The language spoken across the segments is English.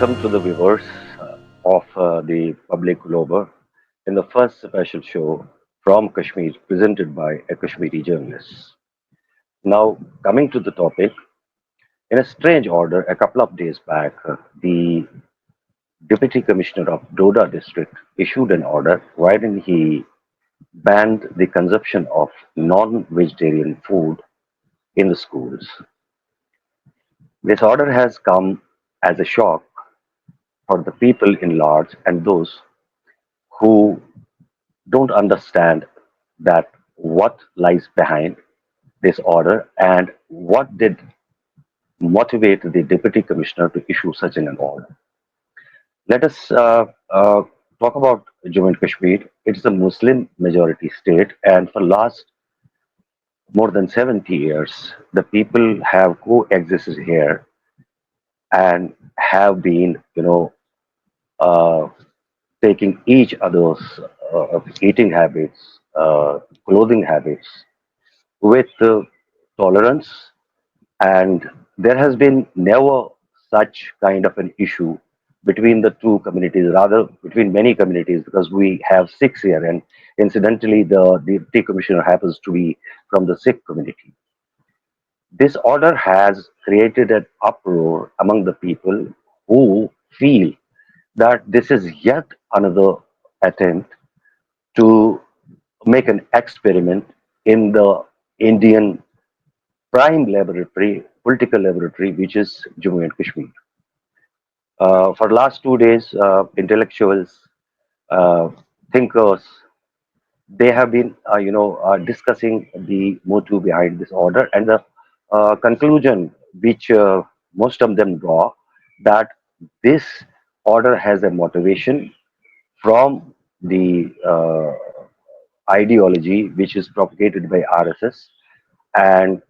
welcome to the viewers of the Public Global in the first special show from Kashmir presented by a Kashmiri journalist. Now, coming to the topic, in a strange order, a couple of days back, the Deputy Commissioner of Doda District issued an order wherein he banned the consumption of non-vegetarian food in the schools. This order has come as a shock for the people in large and those who don't understand that what lies behind this order and what did motivate the deputy commissioner to issue such an order. Let us talk about Jammu and Kashmir. It's a Muslim majority state, and for last more than 70 years, the people have coexisted here and have been, uh, taking each other's eating habits, clothing habits with tolerance, and there has been never such kind of an issue between the two communities, rather between many communities, because we have Sikhs here, and incidentally, the deputy commissioner happens to be from the Sikh community. This order has created an uproar among the people who feel that this is yet another attempt to make an experiment in the Indian prime laboratory, political laboratory, which is Jammu and Kashmir. For the last 2 days, intellectuals, uh, thinkers, they have been, discussing the motive behind this order and the conclusion which most of them draw that this order has a motivation from the ideology which is propagated by RSS, and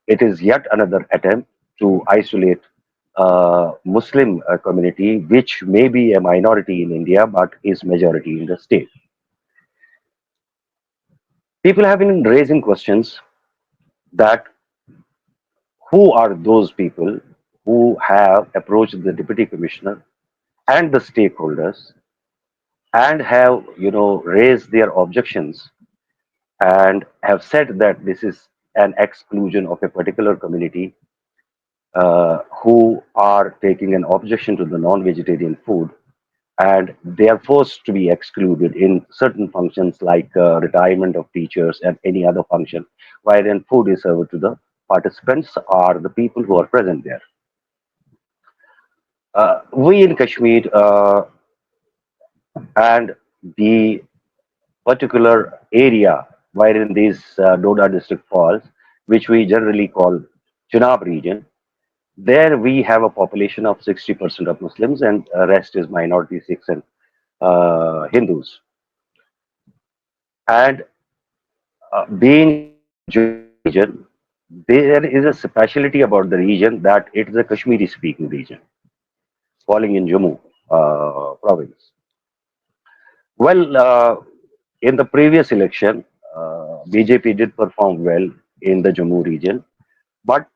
it is yet another attempt to isolate Muslim community, which may be a minority in India but is majority in the state. People have been raising questions that who are those people who have approached the deputy commissioner and the stakeholders and have raised their objections and have said that this is an exclusion of a particular community who are taking an objection to the non-vegetarian food, and they are forced to be excluded in certain functions like retirement of teachers and any other function, while then food is served to the participants or the people who are present there. We in Kashmir and the particular area wherein this Doda district falls, which we generally call Chenab region, there we have a population of 60% of Muslims and rest is minority Sikhs and Hindus. And being region, there is a specialty about the region that it is a Kashmiri speaking region falling in Jammu province. Well, in the previous election, BJP did perform well in the Jammu region, but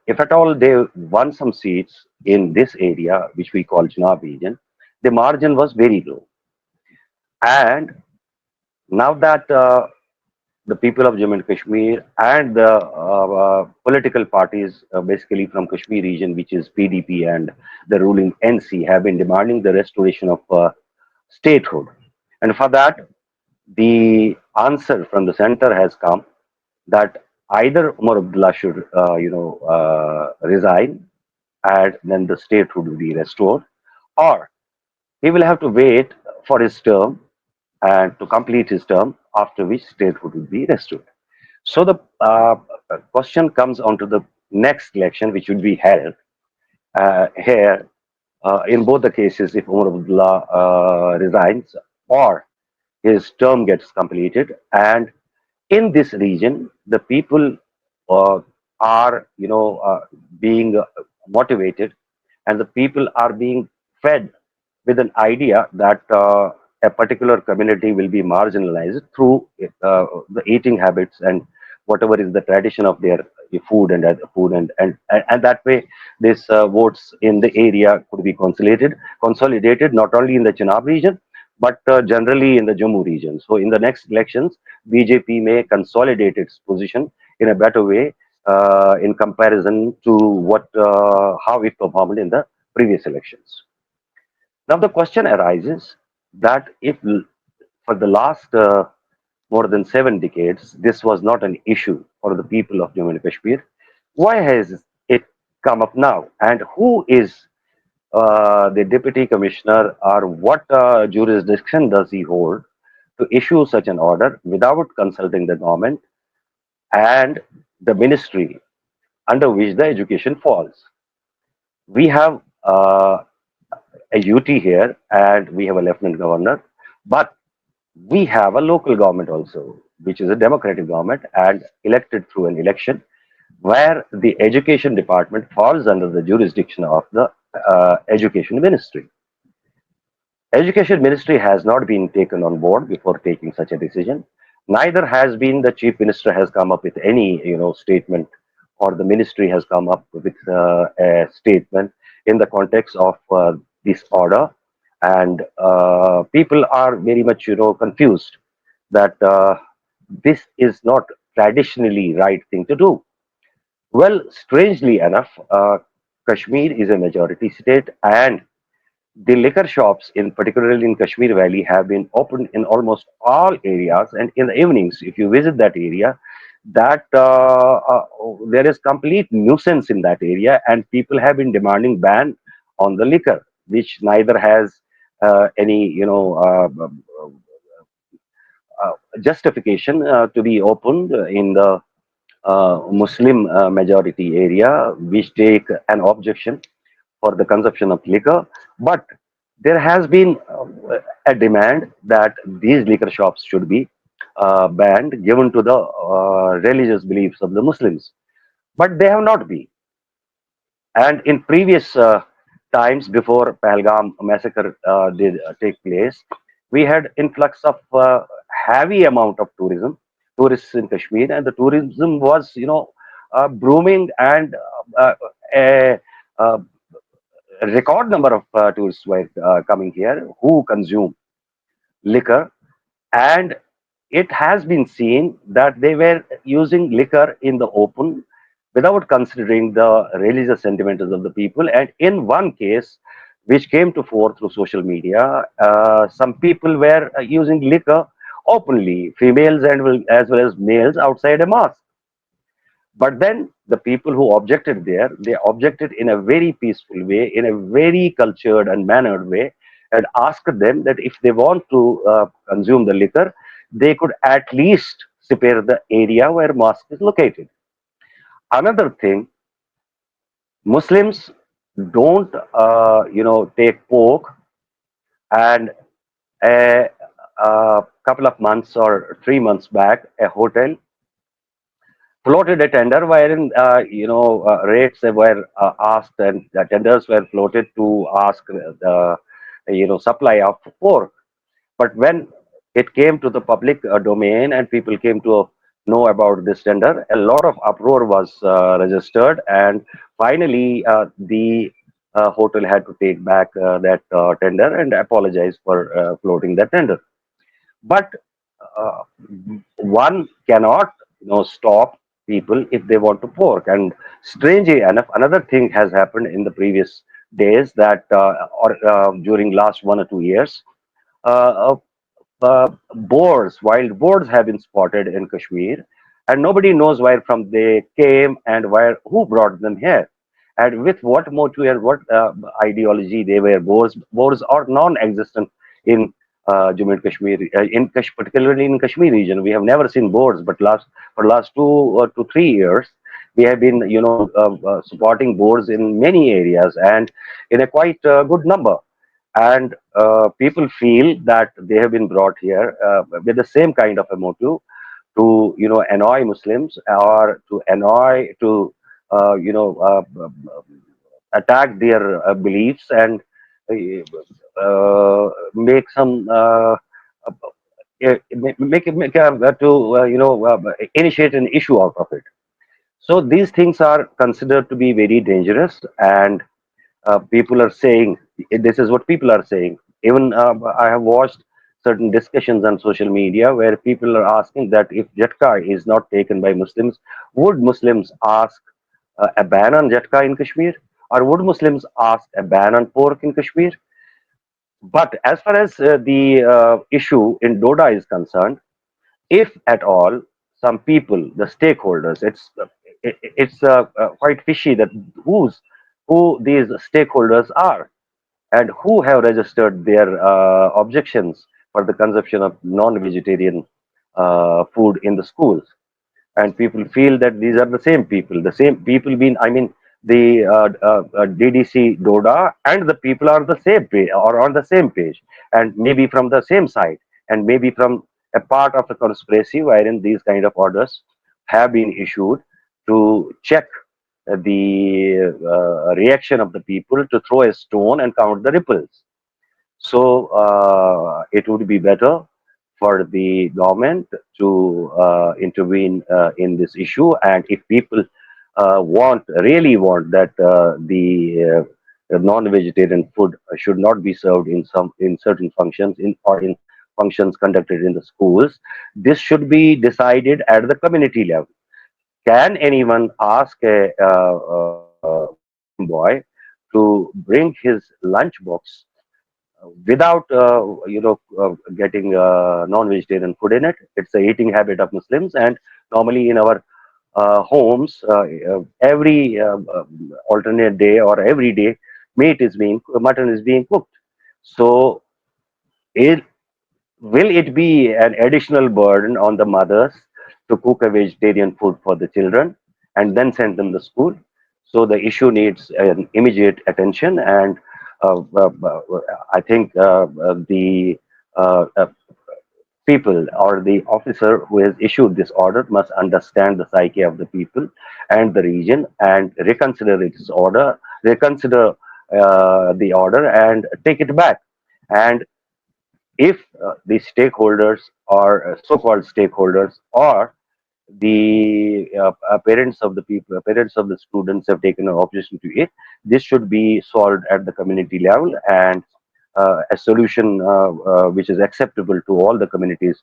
if at all they won some seats in this area, which we call Chenab region, the margin was very low. And now that the people of Jammu and Kashmir and the political parties, basically from Kashmir region, which is PDP and the ruling NC, have been demanding the restoration of statehood. And for that, the answer from the center has come that either Umar Abdullah should, resign and then the statehood will be restored, or he will have to wait for his term and to complete his term, after which statehood will be restored. So the question comes on to the next election, which would be held here. In both the cases, if Umar Abdullah resigns or his term gets completed, and in this region, the people uh, are, being motivated, and the people are being fed with an idea that a particular community will be marginalized through the eating habits and whatever is the tradition of their food, and that way this votes in the area could be consolidated not only in the Chenab region but generally in the Jammu region. So in the next elections, BJP may consolidate its position in a better way in comparison to what how it performed in the previous elections. Now the question arises that if for the last more than 7 decades, this was not an issue for the people of Jammu and Kashmir. Why has it come up now? And who is the Deputy Commissioner, or what jurisdiction does he hold to issue such an order without consulting the government and the ministry under which the education falls? We have a UT here and we have a Lieutenant Governor, but we have a local government also, which is a democratic government and elected through an election, where the education department falls under the jurisdiction of the education ministry. Education ministry has not been taken on board before taking such a decision. Neither has been the chief minister has come up with any statement, or the ministry has come up with a statement in the context of this order, and people are very much confused that this is not traditionally right thing to do. Well, strangely enough, Kashmir is a majority state, and the liquor shops, in particularly in Kashmir Valley, have been opened in almost all areas. And in the evenings, if you visit that area, that there is complete nuisance in that area, and people have been demanding ban on the liquor, which neither has any justification to be opened in the Muslim majority area, which take an objection for the consumption of liquor. But there has been a demand that these liquor shops should be banned, given to the religious beliefs of the Muslims. But they have not been. And in previous times before Pahalgam massacre did take place, we had influx of heavy amount of tourists in Kashmir, and the tourism was, booming, and a, uh, a record number of tourists were coming here who consume liquor, and it has been seen that they were using liquor in the open without considering the religious sentiments of the people. And in one case, which came to fore through social media, some people were using liquor openly, females and as well as males, outside a mosque. But then the people who objected there, they objected in a very peaceful way, in a very cultured and mannered way, and asked them that if they want to consume the liquor, they could at least spare the area where mosque is located. Another thing, Muslims don't, take pork, and a couple of months or 3 months back, a hotel floated a tender wherein rates were asked, and the tenders were floated to ask the supply of pork. But when it came to the public domain and people came to know about this tender, a lot of uproar was registered, and finally the hotel had to take back that tender and apologize for floating that tender. But uh, one cannot stop people if they want to pork. And strangely enough, another thing has happened in the previous days, that or during last 1 or 2 years, uh, wild boars have been spotted in Kashmir, and nobody knows where from they came and who brought them here, and with what motive and what ideology they were. Boars are non-existent in Jammu and Kashmir, particularly in Kashmir region. We have never seen boars, but for last 2 to 3 years, we have been, supporting boars in many areas and in a quite good number. And people feel that they have been brought here with the same kind of a motive to annoy Muslims, or to annoy, to attack their beliefs, and make some make to initiate an issue out of it. So these things are considered to be very dangerous, and people are saying, this is what people are saying. Even I have watched certain discussions on social media where people are asking that if Jatka is not taken by Muslims, would Muslims ask a ban on Jatka in Kashmir? Or would Muslims ask a ban on pork in Kashmir? But as far as the issue in Doda is concerned, if at all some people, the stakeholders, it's quite fishy that who these stakeholders are and who have registered their objections for the consumption of non-vegetarian food in the schools. And people feel that these are the same people being, I mean, the DDC Doda and the people are the same page or on the same page, and maybe from the same side, and maybe from a part of the conspiracy wherein these kind of orders have been issued to check the reaction of the people, to throw a stone and count the ripples. So it would be better for the government to intervene in this issue. And if people really want that non-vegetarian food should not be served in certain functions in functions conducted in the schools, this should be decided at the community level. Can anyone ask a Muslim boy to bring his lunchbox without getting non-vegetarian food in it? It's a eating habit of Muslims, and normally in our homes, every alternate day or every day, mutton is being cooked. So, it, will it be an additional burden on the mothers to cook a vegetarian food for the children and then send them to school? So the issue needs an immediate attention, and I think the uh, uh, people or the officer who has issued this order must understand the psyche of the people and the region and reconsider the order and take it back. And if the stakeholders or so-called stakeholders or the parents of the people, parents of the students have taken an objection to it, this should be solved at the community level, and a solution which is acceptable to all the communities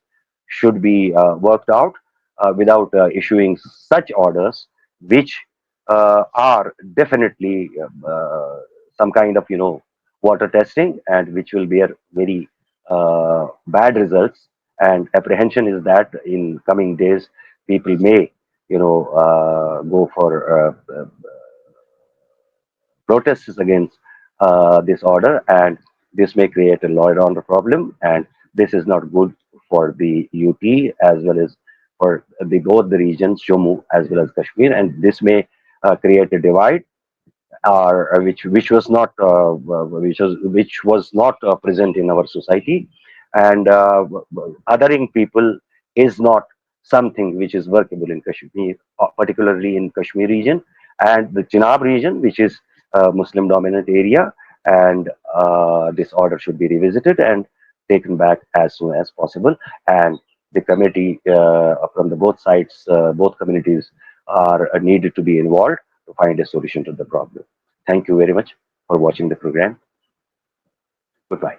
should be worked out without issuing such orders, which are definitely some kind of water testing, and which will bear very bad results. And apprehension is that in coming days people may go for protests against this order, and this may create a law and order problem, and this is not good for the UT as well as for both the regions, Jammu as well as Kashmir, and this may create a divide, or which was not present in our society. And othering people is not something which is workable in Kashmir, particularly in Kashmir region and the Chenab region, which is a Muslim dominant area. And this order should be revisited and taken back as soon as possible. And the committee from the both sides, both communities are needed to be involved to find a solution to the problem. Thank you very much for watching the program. Goodbye.